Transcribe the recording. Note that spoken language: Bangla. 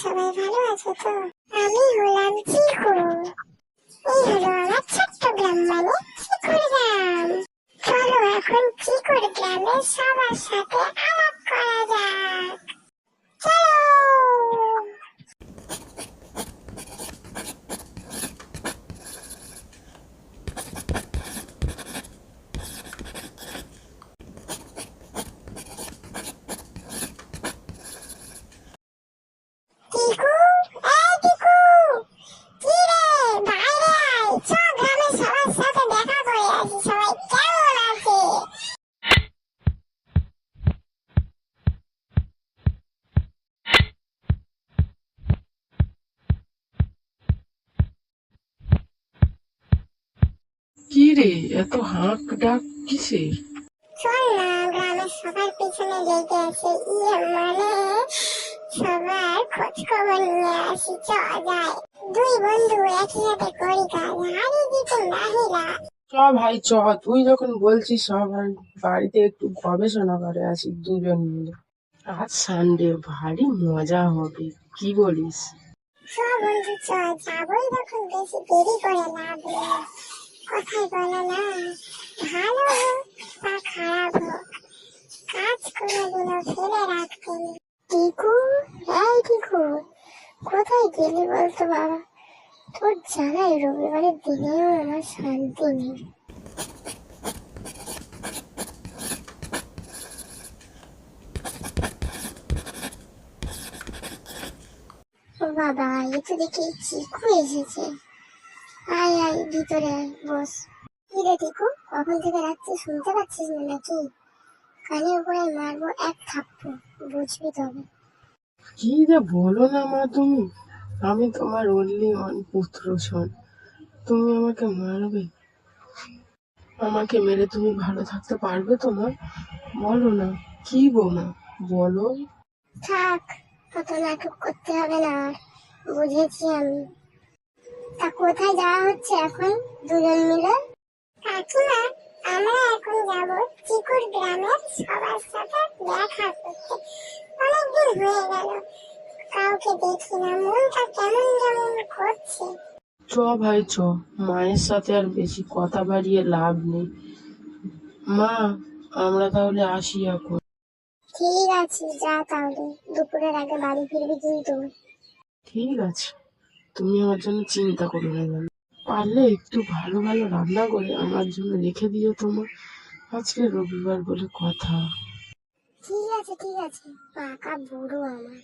সবাই ভালো আছো তো? আমি হলাম চিকু। এই হলো আমার ছোট্ট গ্রাম, মানে চিকুর গ্রাম। চলো এখন চিকুর গ্রামের সবার সাথে আলাপ করা যাক। চলো। টিকু, এই টিকু, কি রে, বাইরে আয়। চ, গ্রামের সবার সাথে দেখা করে আসি, সবাই কেমন আছে। কি রে, এত হাঁক ডাক কিসের? চল না, গ্রামের সবার পিছনে লেগে আছে, মানে সবার খোঁজ খবর নিয়ে আসি। চ যাই, দুই বন্ধু একই সাথে করি কাজ, হারিয়ে দিতে নাহিলা। চ ভাই চ, তুই যখন বলছিস সবাই বাড়িতে একটু গবেষণা করে আসি দুজন মিলে। আজ সানডে, ভারী মজা হবে, কি বলিস? চ বন্ধু চ, যাবই যখন বেশি দেরি করে লাভ নেই। কথাই বলে না, ভালো হোক বা খারাপ হোক, কাজ কোনোদিনও ফেলে রাখতে নেই। টিকু, এই টিকু, কোথায় গেলি বলতো বাবা? তোর জানাই রবিবারের দিনেও আমার শান্তি নেই। ও বাবা, এ তো দেখি চিকু এসেছে। আয় আয়, ভিতরে আয়, বস। কি রে টিকু, কখন থেকে রাখছি, শুনতে পাচ্ছিস না নাকি? কানে উপরে মারবো এক থাপ্পড়, বুঝবি তবে। কি যে বলো না মা তুমি, আমি তোমার অনলি ওয়ান পুত্র সন, তুমি আমাকে মারবে? আমাকে মেরে তুমি ভালো থাকতে পারবে তো মা? বলো না, কি গো মা, বলো। থাক, কত নাটক করতে হবে না আর, বুঝেছি আমি। তা কোথায় যাওয়া হচ্ছে এখন দুজন মিলে? কাকিমা, আমরা এখন যাব চিকুর গ্রামের সবার সাথে দেখা করতে। অনেকদিন হয়ে গেল, কাউকে দেখি না, মনটা কেমন কেমন করছে। চ ভাই চ, মায়ের সাথে আর বেশি কথা বাড়িয়ে লাভ নেই। মা, আমরা তাহলে আসি এখন। ঠিক আছে, যা তাহলে, দুপুরের আগে বাড়ি ফিরবি কিন্তু। ঠিক আছে, তুমি আমার জন্য চিন্তা করো না জানো। পারলে একটু ভালো ভালো রান্না করে আমার জন্য রেখে দিও তোমার, আজকে রবিবার বলে কথা। ঠিক আছে ঠিক আছে, পাকা বুড়ো আমার।